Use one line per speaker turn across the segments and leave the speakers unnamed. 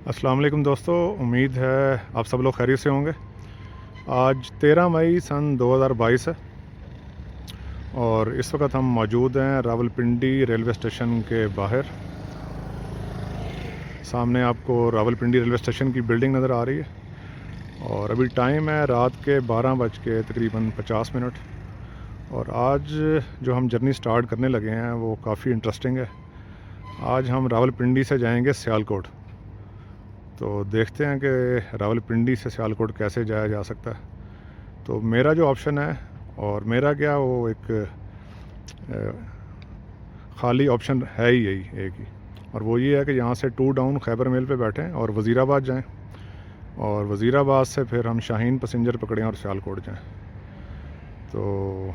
अस्सलाम वालेकुम दोस्तों, उम्मीद है आप सब लोग खैरियत से होंगे। आज 13 मई सन 2022 है और इस वक्त हम मौजूद हैं रावलपिंडी रेलवे स्टेशन के बाहर। सामने आपको रावलपिंडी रेलवे स्टेशन की बिल्डिंग नज़र आ रही है और अभी टाइम है रात के 12 बज के तकरीबन 50 मिनट। और आज जो हम जर्नी स्टार्ट करने लगे हैं वो काफ़ी इंटरेस्टिंग है। आज हम रावलपिंडी से जाएंगे सियालकोट। तो देखते हैं कि रावलपिंडी से सियालकोट कैसे जाया जा सकता है। तो मेरा जो ऑप्शन है, और मेरा क्या वो एक ख़ाली ऑप्शन है ही यही एक ही, और वो ये है कि यहाँ से 2 डाउन खैबर मेल पे बैठें और वज़ीराबाद जाएं और वज़ीराबाद से फिर हम शाहीन पैसेंजर पकड़ें और सियालकोट जाएं। तो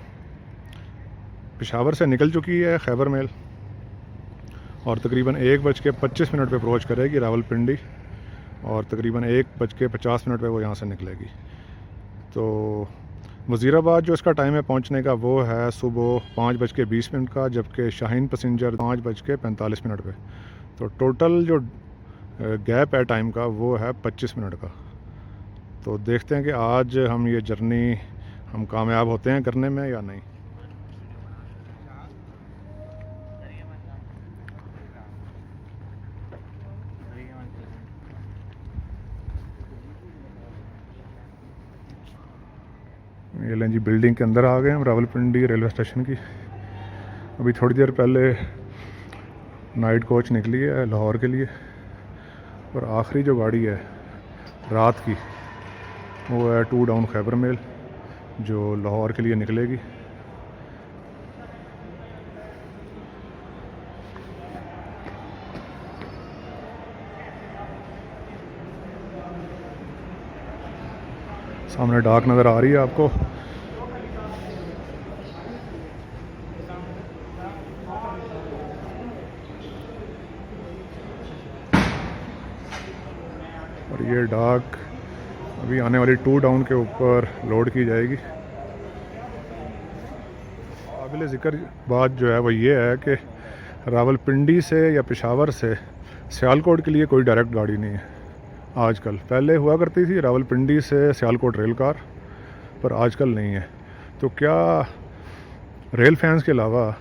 पेशावर से निकल चुकी है खैबर मेल और तकरीबन 1:25 पे अप्रोच करेगी रावलपिंडी और तकरीबन 1:50 पे वो यहाँ से निकलेगी। तो वज़ीराबाद जो इसका टाइम है पहुँचने का वो है सुबह 5:20 का, जबकि शाहीन पैसेंजर 5:45 पे। तो टोटल जो गैप है टाइम का वो है 25 मिनट का। तो देखते हैं कि आज हम ये जर्नी हम कामयाब होते हैं करने में या नहीं। ये लें जी, बिल्डिंग के अंदर आ गए हम रावलपिंडी रेलवे स्टेशन की। अभी थोड़ी देर पहले नाइट कोच निकली है लाहौर के लिए और आखिरी जो गाड़ी है रात की वो है 2 डाउन खैबर मेल जो लाहौर के लिए निकलेगी। सामने डाक नज़र आ रही है आपको। और ये डाक अभी आने वाली 2 डाउन के ऊपर लोड की जाएगी। काबिल ज़िक्र बात जो है वो ये है कि रावलपिंडी से या पेशावर से सियालकोट के लिए कोई डायरेक्ट गाड़ी नहीं है आजकल। पहले हुआ करती थी रावलपिंडी से सियालकोट रेल कार, पर आजकल नहीं है। तो क्या रेल फैंस के अलावा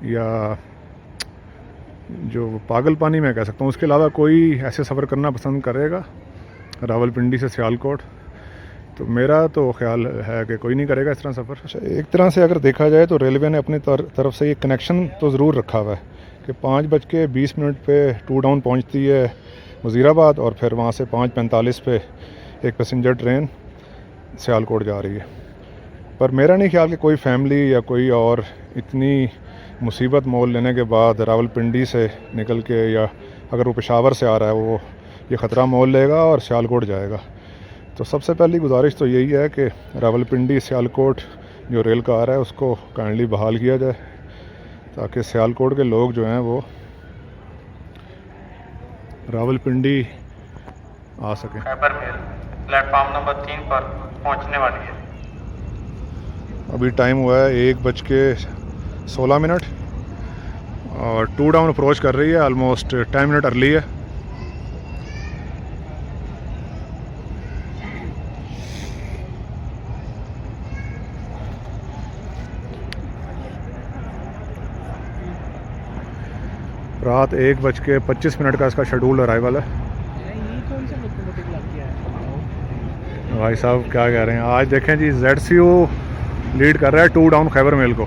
या जो पागल पानी मैं कह सकता हूँ उसके अलावा कोई ऐसे सफ़र करना पसंद करेगा रावलपिंडी से सियालकोट? तो मेरा तो ख्याल है कि कोई नहीं करेगा इस तरह सफ़र। एक तरह से अगर देखा जाए तो रेलवे ने अपनी तरफ से ये कनेक्शन तो ज़रूर रखा हुआ है कि 5:20 पे 2 डाउन पहुँचती है वज़ीराबाद और फिर वहाँ से 5:45 पे एक पैसेंजर ट्रेन सियालकोट जा रही है। पर मेरा नहीं ख्याल कि कोई फैमिली या कोई और इतनी मुसीबत मोल लेने के बाद रावलपिंडी से निकल के, या अगर वो पेशावर से आ रहा है वो ये ख़तरा मोल लेगा और सियालकोट जाएगा। तो सबसे पहली गुजारिश तो यही है कि रावलपिंडी सियालकोट जो रेल कार है उसको काइंडली बहाल किया जाए ताकि सियालकोट के लोग जो हैं वो रावलपिंडी आ सकें।
खैबर मेल प्लेटफॉर्म नंबर 3 पर पहुंचने वाली है।
अभी टाइम हुआ है 1:16 और 2 डाउन अप्रोच कर रही है। ऑलमोस्ट 10 मिनट अर्ली है। रात 1:25 का इसका शेड्यूल अराइवल है। भाई साहब क्या कह रहे हैं, आज देखें जी ZCU लीड कर रहा है 2 डाउन खैबर मेल को।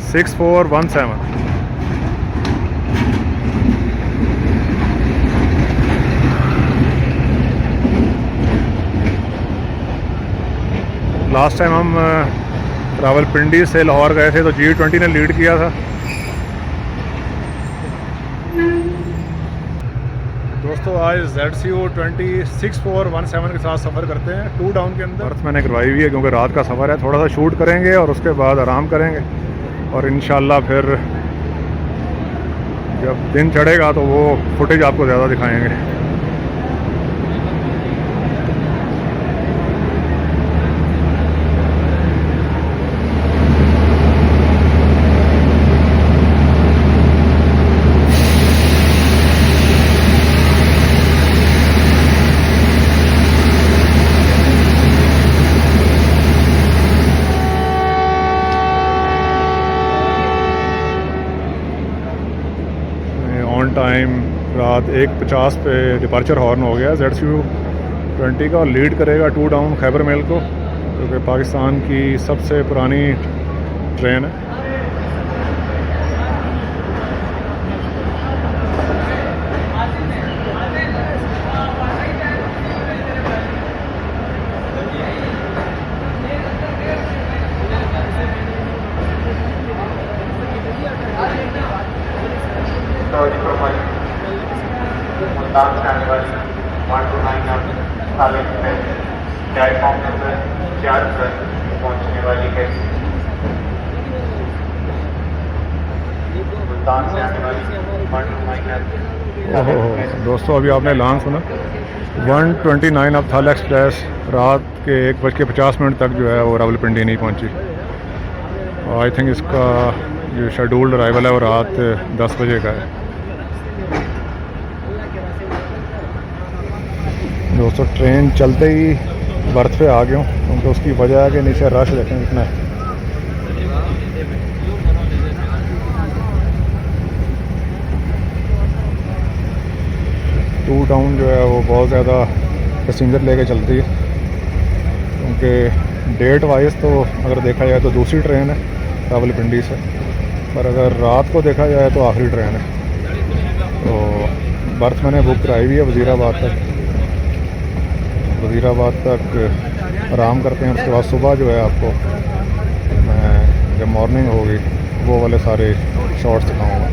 6417 लास्ट टाइम हम रावलपिंडी से लाहौर गए थे तो G20 ने लीड किया था। दोस्तों आज ZCU 26417 के साथ सफ़र करते हैं 2 डाउन के अंदर। बर्थ मैंने करवाई हुई है क्योंकि रात का सफ़र है। थोड़ा सा शूट करेंगे और उसके बाद आराम करेंगे और इंशाल्लाह फिर जब दिन चढ़ेगा तो वो फुटेज आपको ज़्यादा दिखाएंगे। टाइम रात 1:50 पे डिपार्चर हॉर्न हो गया ZCU-20 का, और लीड करेगा 2 डाउन खैबर मेल को, क्योंकि पाकिस्तान की सबसे पुरानी ट्रेन है।
मुल्तान से आने वाली 129 अब थाल एक्सप्रेस प्लेटफॉर्म नंबर 4 पर पहुंचने वाली है। मुल्तान से आने वाली 129
ओहो दोस्तों, अभी आपने ऐलान सुना, 129 अब थाल एक्सप्रेस रात के 1:50 तक जो है वो रावलपिंडी नहीं पहुंची। आई थिंक इसका जो शेड्यूल्ड अराइवल है वो रात 10 बजे का है। दोस्तों ट्रेन चलते ही बर्थ पे आ गया हूँ, क्योंकि उसकी वजह है कि नीचे रश देखें कितना है। टू टाउन जो है वो बहुत ज़्यादा पैसेंजर लेके चलती है, क्योंकि डेट वाइज तो अगर देखा जाए तो दूसरी ट्रेन है रावलपिंडी से, पर अगर रात को देखा जाए तो आखिरी ट्रेन है। तो बर्थ मैंने बुक कराई हुई है वज़ीराबाद तक आराम करते हैं। उसके बाद सुबह जो है आपको मैं जब मॉर्निंग होगी वो वाले सारे शॉट्स दिखाऊंगा।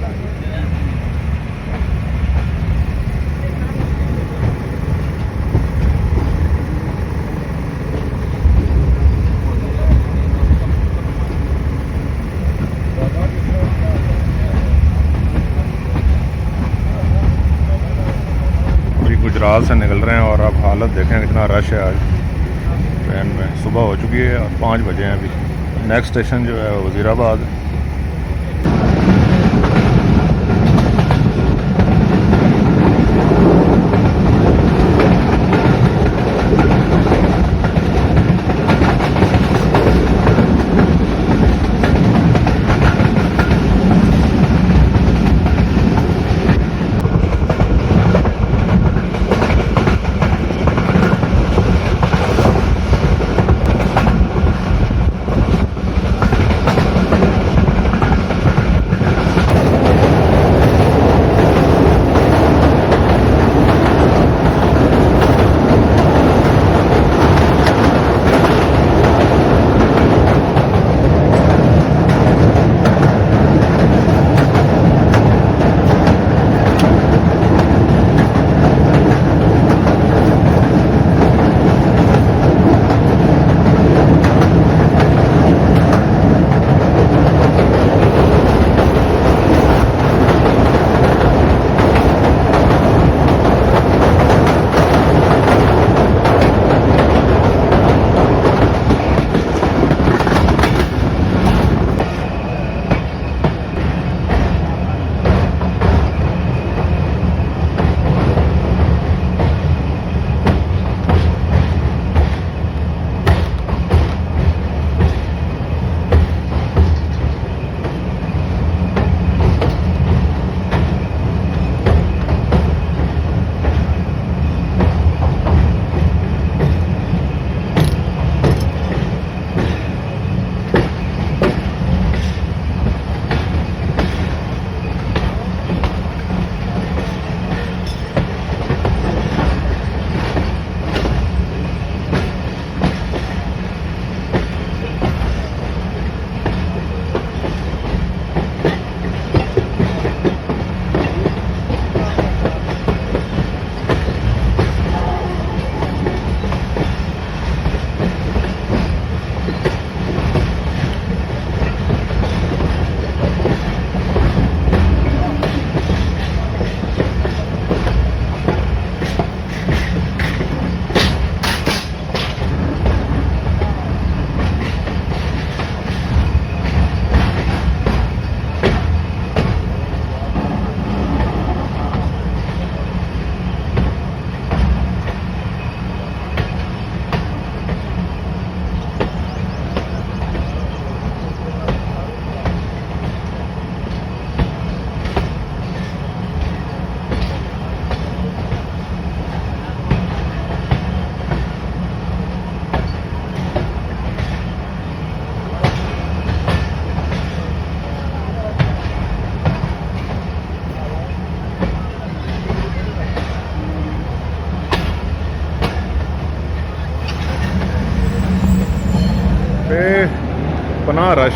गुजरात से निकल रहे हैं और अब हालत देखें कितना रश है आज ट्रेन में। सुबह हो चुकी है और 5 बजे हैं अभी। नेक्स्ट स्टेशन जो है वज़ीराबाद।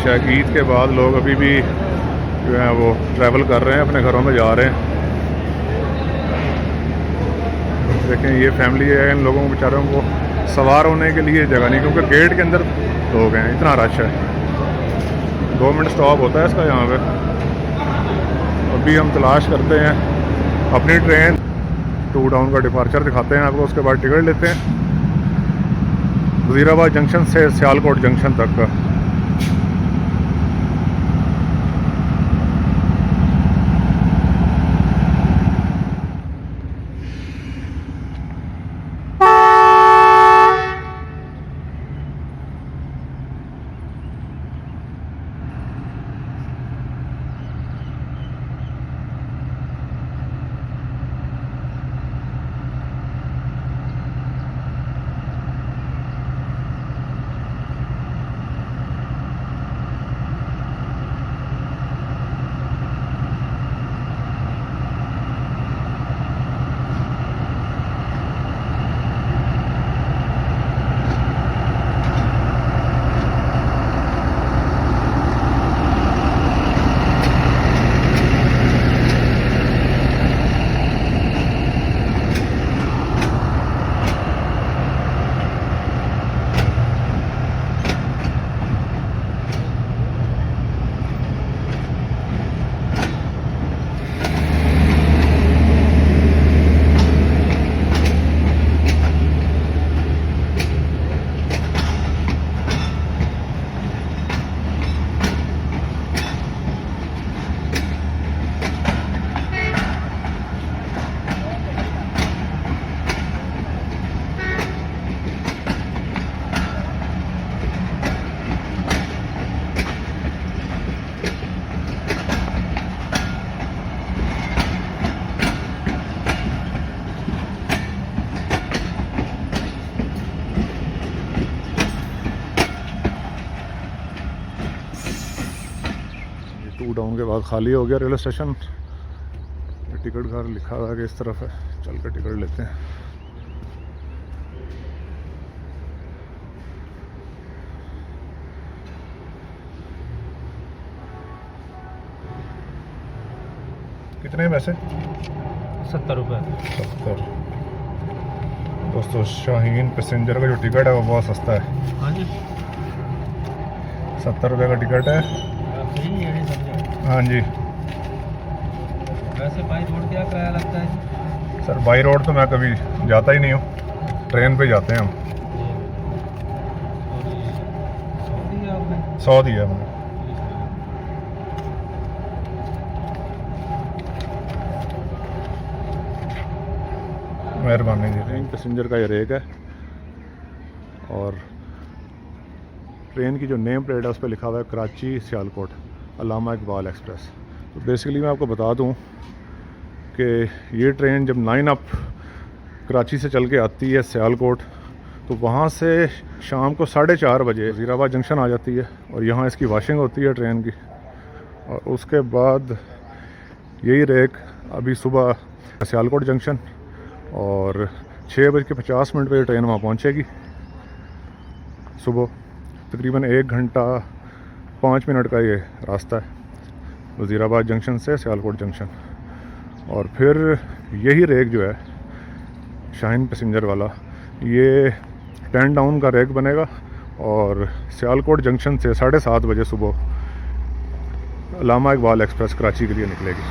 है। ईद के बाद लोग अभी भी जो है वो ट्रैवल कर रहे हैं, अपने घरों में जा रहे हैं। देखें ये फैमिली है, इन लोगों को बेचारों को सवार होने के लिए जगह नहीं, क्योंकि गेट के अंदर लोग हैं, इतना रश है। 2 मिनट स्टॉप होता है इसका यहाँ पे। अभी हम तलाश करते हैं अपनी ट्रेन। 2 टाउन का डिपार्चर दिखाते हैं आपको, उसके बाद टिकट लेते हैं वज़ीराबाद जंक्शन से सियालकोट जंक्शन तक का। टू डाउन के बाद खाली हो गया रेलवे स्टेशन। टिकट घर लिखा हुआ है कि इस तरफ है, चल कर टिकट लेते हैं। कितने पैसे?
70 रुपये।
70। दोस्तों शाहीन पैसेंजर का जो टिकट है वो बहुत सस्ता है।
हाँ जी,
70 रुपये का टिकट है।
सही है ये समझो।
हाँ जी
वैसे बाई रोड क्या किराया लगता है?
सर, बाई रोड तो मैं कभी जाता ही नहीं हूँ, ट्रेन पे जाते हैं हम।
और ये 100 दिया आपने?
100 दिया हमने। मेहरबानी जी। ट्रेन पैसेंजर का ये रेक है और ट्रेन की जो नेम प्लेट है उस पर लिखा हुआ है कराची सियालकोट अल्लामा इकबाल एक्सप्रेस। तो बेसिकली मैं आपको बता दूं कि ये ट्रेन जब 9 अप कराची से चल के आती है सियालकोट, तो वहाँ से शाम को 4:30 बजे वज़ीराबाद जंक्शन आ जाती है और यहाँ इसकी वॉशिंग होती है ट्रेन की। और उसके बाद यही रेक अभी सुबह सियालकोट जंक्शन और 6:50 पर ये ट्रेन वहाँ पहुँचेगी सुबह। तकरीबन 1 घंटा 5 मिनट का ये रास्ता है वज़ीराबाद जंक्शन से सियालकोट जंक्शन। और फिर यही रेक जो है शाहीन पैसेंजर वाला, ये 10 डाउन का रेक बनेगा और सियालकोट जंक्शन से 7:30 बजे सुबह अल्लामा इकबाल एक्सप्रेस कराची के लिए निकलेगी।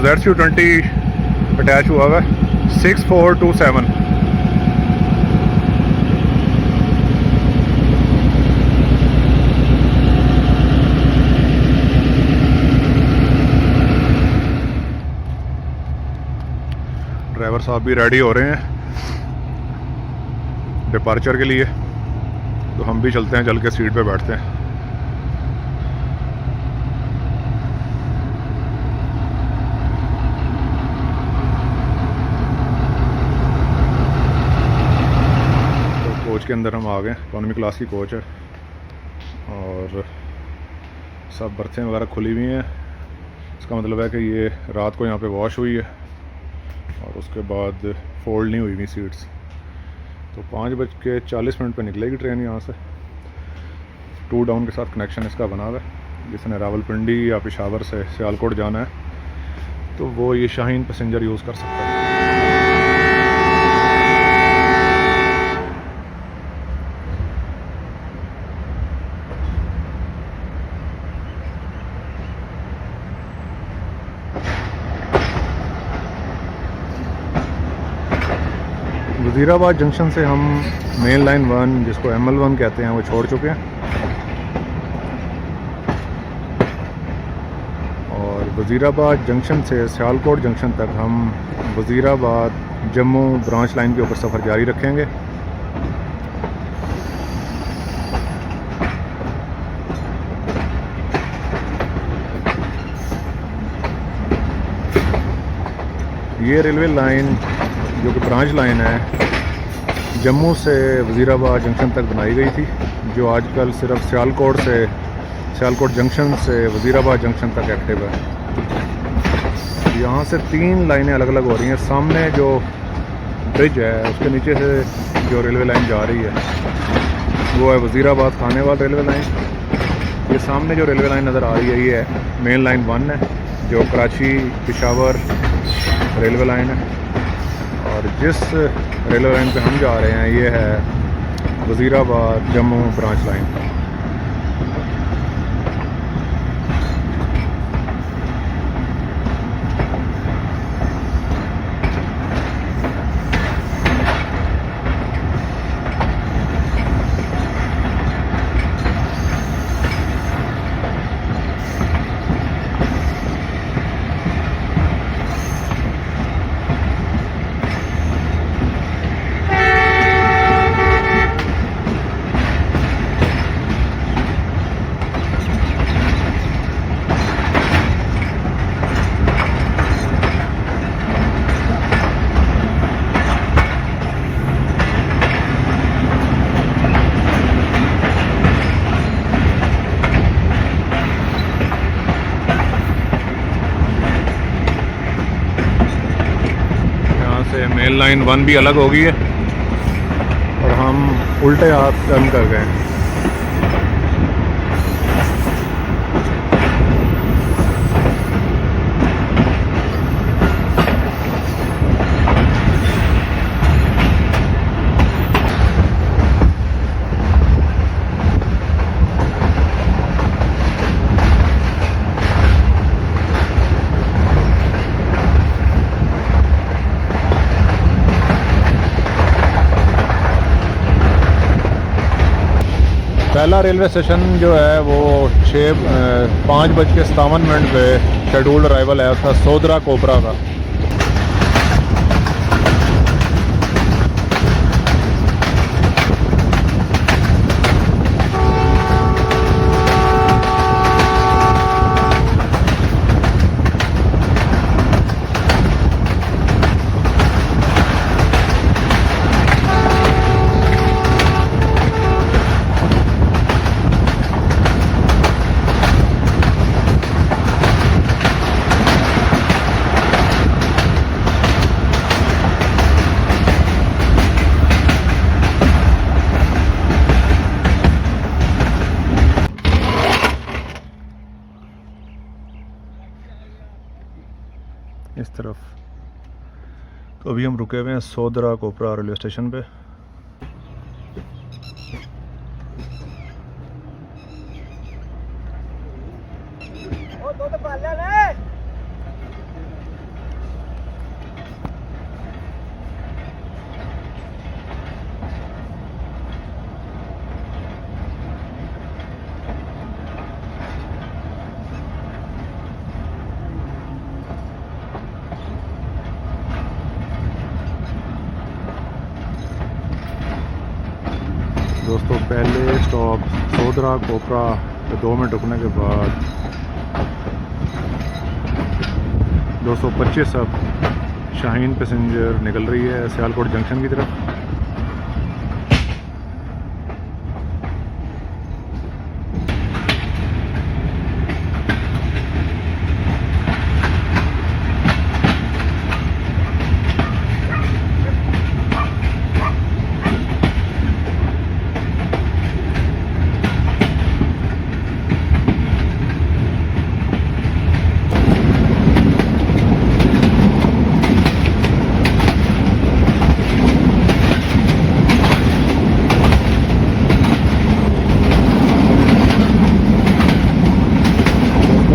ZC20 अटैच हुआ हुआ है 6427। ड्राइवर साहब भी रेडी हो रहे हैं डिपार्चर के लिए, तो हम भी चलते हैं, चल के सीट पे बैठते हैं। तो कोच के अंदर हम आ गए, इकॉनमी क्लास की कोच है और सब बर्थें वगैरह खुली हुई हैं। इसका मतलब है कि ये रात को यहाँ पे वॉश हुई है और उसके बाद फोल्ड नहीं हुई हुई सीट्स। तो 5:40 पर निकलेगी ट्रेन यहाँ से। 2 डाउन के साथ कनेक्शन इसका बना हुआ है। जिसने रावलपिंडी या पेशावर से सियालकोट जाना है तो वो ये शाहीन पैसेंजर यूज़ कर सकता है। वज़ीराबाद जंक्शन से हम मेन लाइन 1 जिसको ML1 कहते हैं वो छोड़ चुके हैं और वज़ीराबाद जंक्शन से सियालकोट जंक्शन तक हम वज़ीराबाद जम्मू ब्रांच लाइन के ऊपर सफ़र जारी रखेंगे। ये रेलवे लाइन जो कि ब्रांच लाइन है जम्मू से वज़ीराबाद जंक्शन तक बनाई गई थी, जो आजकल सिर्फ सियालकोट जंक्शन से वज़ीराबाद जंक्शन तक एक्टिव है। यहाँ से 3 लाइनें अलग अलग हो रही हैं। सामने जो ब्रिज है उसके नीचे से जो रेलवे लाइन जा रही है वो है वज़ीराबाद खानेवाल रेलवे लाइन। ये सामने जो रेलवे लाइन नज़र आ रही है ये है मेन लाइन 1 है जो कराची पेशावर रेलवे लाइन है और जिस रेलवे लाइन पे हम जा रहे हैं ये है Wazirabad Jammu branch line. Main line 1 भी अलग हो गई है और हम उल्टे हाथ टर्न कर गए हैं। पहला रेलवे स्टेशन जो है वो 5:57 पे शेड्यूल्ड अराइवल है उसका सोदरा कोबरा का। इस तरफ तो अभी हम रुके हुए हैं सोदरा कोपरा रेलवे स्टेशन पे। दोस्तों पहले स्टॉप सोदरा कोपरा 2 मिनट रुकने के बाद 225 अब शाहीन पैसेंजर निकल रही है सियालकोट जंक्शन की तरफ।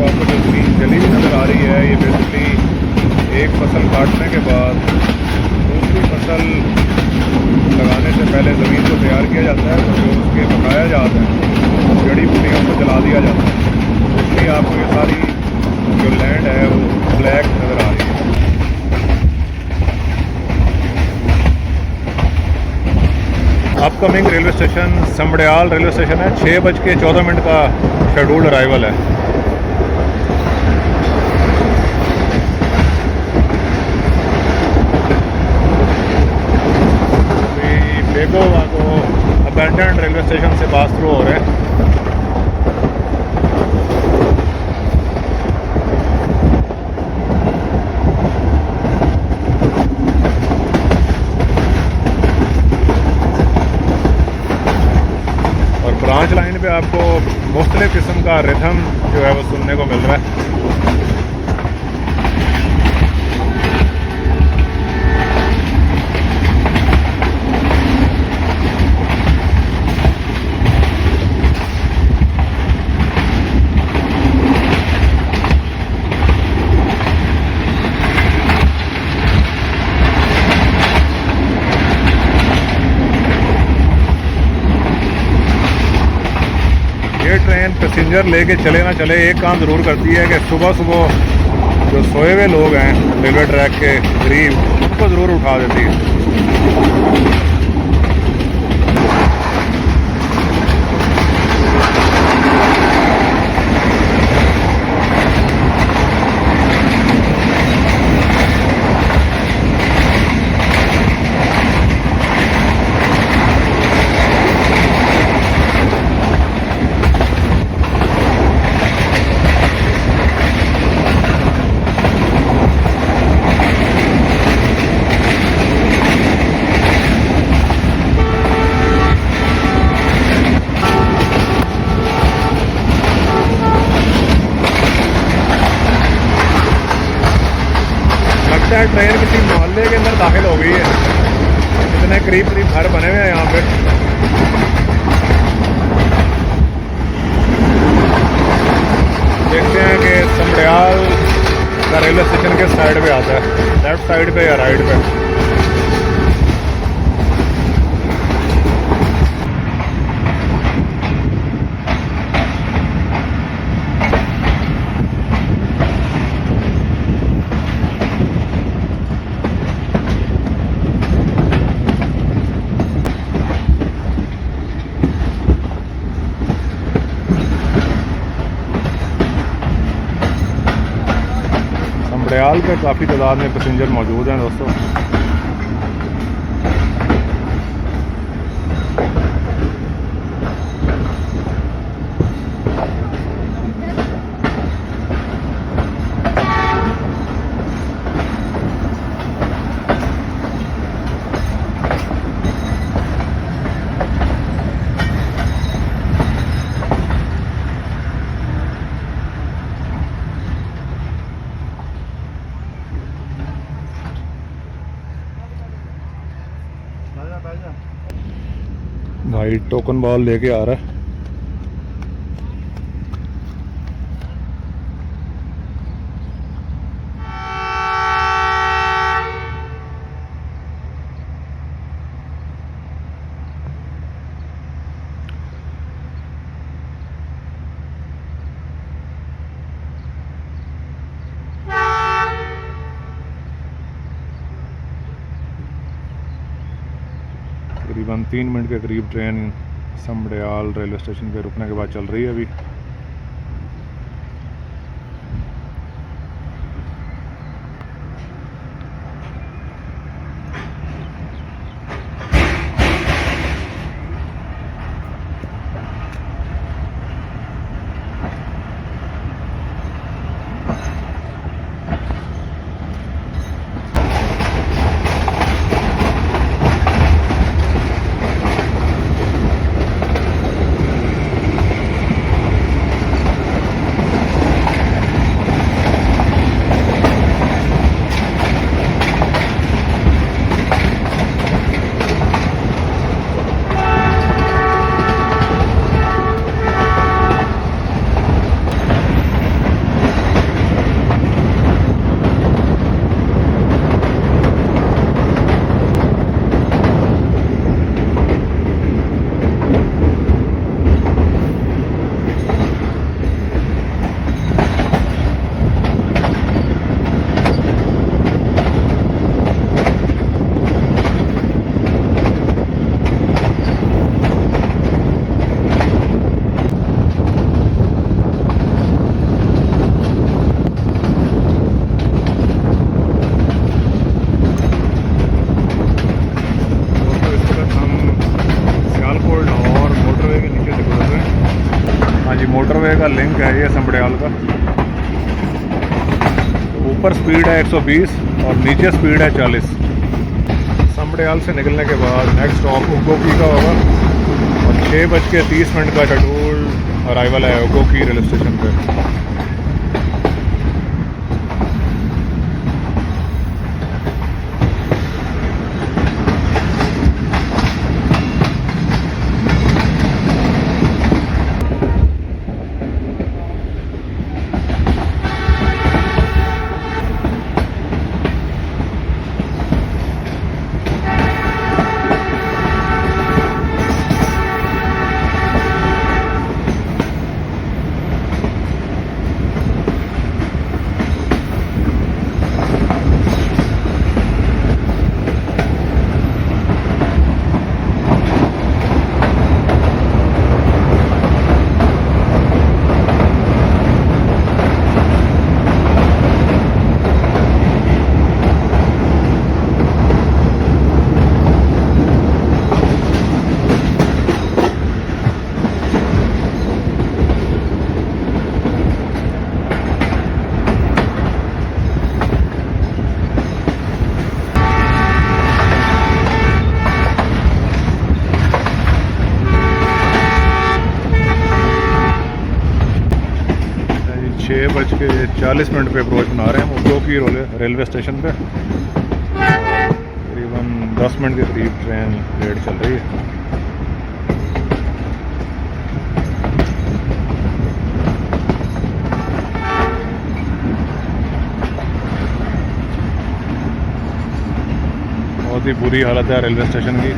आपको जो ज़मीन जली हुई नज़र आ रही है, ये बेसिकली एक फसल काटने के बाद दूसरी फसल लगाने से पहले ज़मीन को तैयार किया जाता है, तो जो उसके पकाया जाता है, जड़ी बूटियों को जला दिया जाता है, इसलिए आपको ये सारी जो लैंड है वो ब्लैक नज़र आ रही है। Upcoming railway station Samdyal railway station है। 6:14 का शेड्यूल्ड अराइवल है। बेगो वागो अबैंडन्ड रेलवे स्टेशन से पास थ्रू हो रहे हैं। ब्रांच लाइन पे आपको मुख्तलिफ किस्म का रिथम जो है वो सुनने को मिल रहा है। ये ट्रेन पैसेंजर लेके चले ना चले, एक काम ज़रूर करती है कि सुबह सुबह जो सोए हुए लोग हैं रेलवे ट्रैक के करीब, उनको ज़रूर उठा देती है। ट्रेन किसी मोहल्ले के अंदर दाखिल हो गई है। इतने करीब करीब घर बने हुए हैं यहाँ पे। देखते हैं कि समड़याल का रेलवे स्टेशन किस साइड पे आता है, लेफ्ट साइड पे या राइट पे। समड़याल पे काफ़ी तादाद में पैसेंजर मौजूद हैं दोस्तों। भाई टोकन बॉल लेके आ रहा है। तकरीबन 3 मिनट के करीब ट्रेन समड़याल रेलवे स्टेशन पे रुकने के बाद चल रही है अभी। ऊपर स्पीड है 120 और नीचे स्पीड है 40। समड़याल से निकलने के बाद नेक्स्ट स्टॉप उगोकी का होगा और 6:30 का शेड्यूल अराइवल है उगोकी रेलवे स्टेशन पे। छः बज के 40 मिनट पे अप्रोच बना रहे हैं हम उगोकी रेलवे स्टेशन पे। तकरीबन 10 मिनट के करीब ट्रेन लेट चल रही है। बहुत ही बुरी हालत है रेलवे स्टेशन की।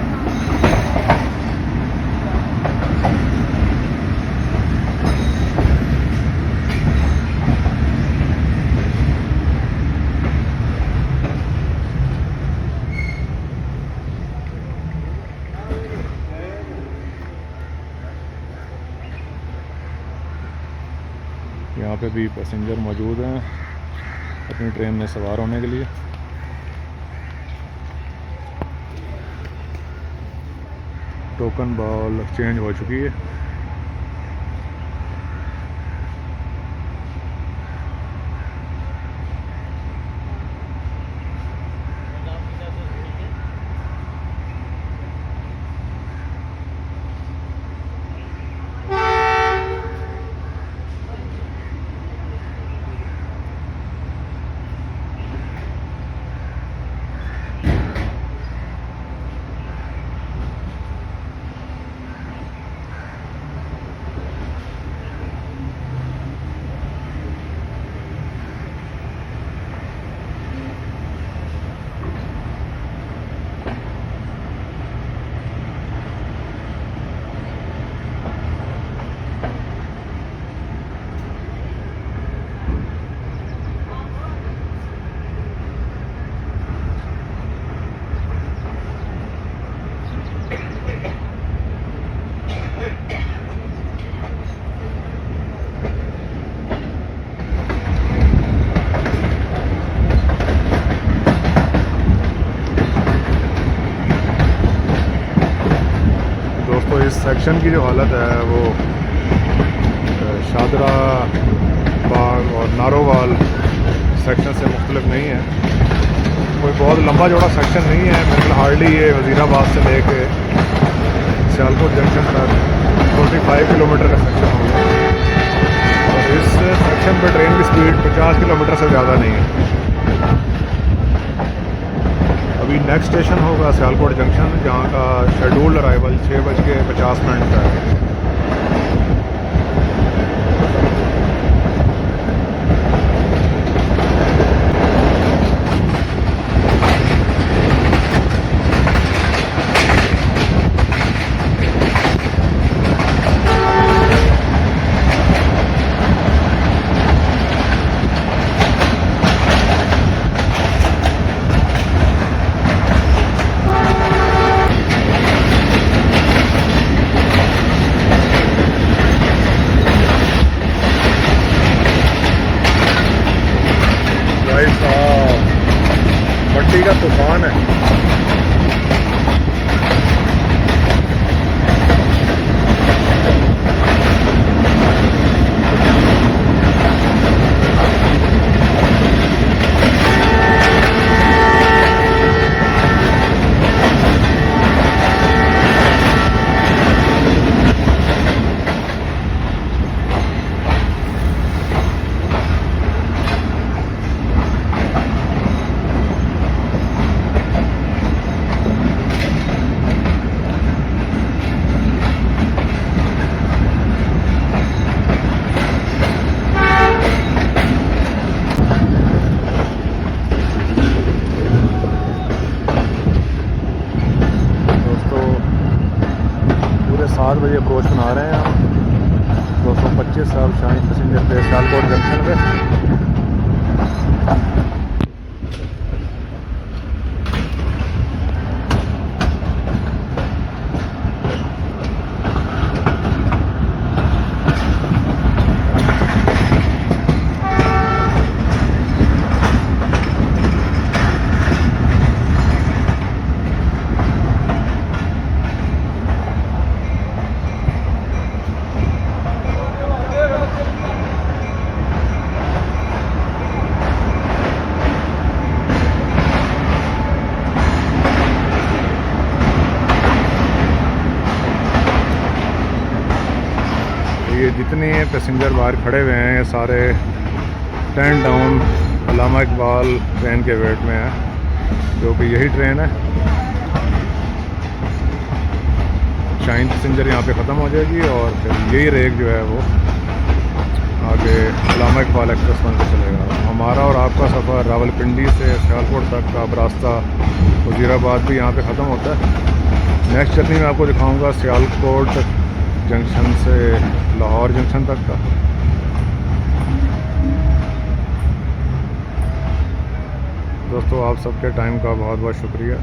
यहाँ पे भी पैसेंजर मौजूद हैं अपनी ट्रेन में सवार होने के लिए। टोकन बॉल एक्सचेंज हो चुकी है। इस सेक्शन की जो हालत है वो शादरा बाग और नारोवाल सेक्शन से मुख्तलिफ नहीं है। कोई बहुत लंबा चौड़ा सेक्शन नहीं है। मतलब हार्डली ये वज़ीराबाद से लेके सियालकोट जंक्शन तक 45 किलोमीटर का सेक्शन होगा और इस सेक्शन पर ट्रेन की स्पीड 50 किलोमीटर से ज़्यादा नहीं है। अभी नेक्स्ट स्टेशन होगा सियालकोट जंक्शन, जहाँ का शेड्यूल अराइवल 6:50 का है। भाई साहब मट्टी का तूफान है। आ रहे हैं हम 225 अब शाहीन पैसेंजर पे सियालकोट जंक्शन पे। ये जितने पैसेंजर बाहर खड़े हुए हैं ये सारे 10 डाउन अल्लामा इकबाल ट्रेन के वेट में है, जो कि यही ट्रेन है। शाहीन पैसेंजर यहाँ पे ख़त्म हो जाएगी और फिर यही रेक जो है वो आगे अल्लामा इकबाल एक्सप्रेस बन के चलेगा। हमारा और आपका सफ़र रावलपिंडी से सियालकोट तक का अब रास्ता वज़ीराबाद भी यहाँ पे ख़त्म होता है। नेक्स्ट जर्नी में आपको दिखाऊंगा सियालकोट जंक्शन से लाहौर जंक्शन तक का। दोस्तों आप सबके टाइम का बहुत बहुत शुक्रिया।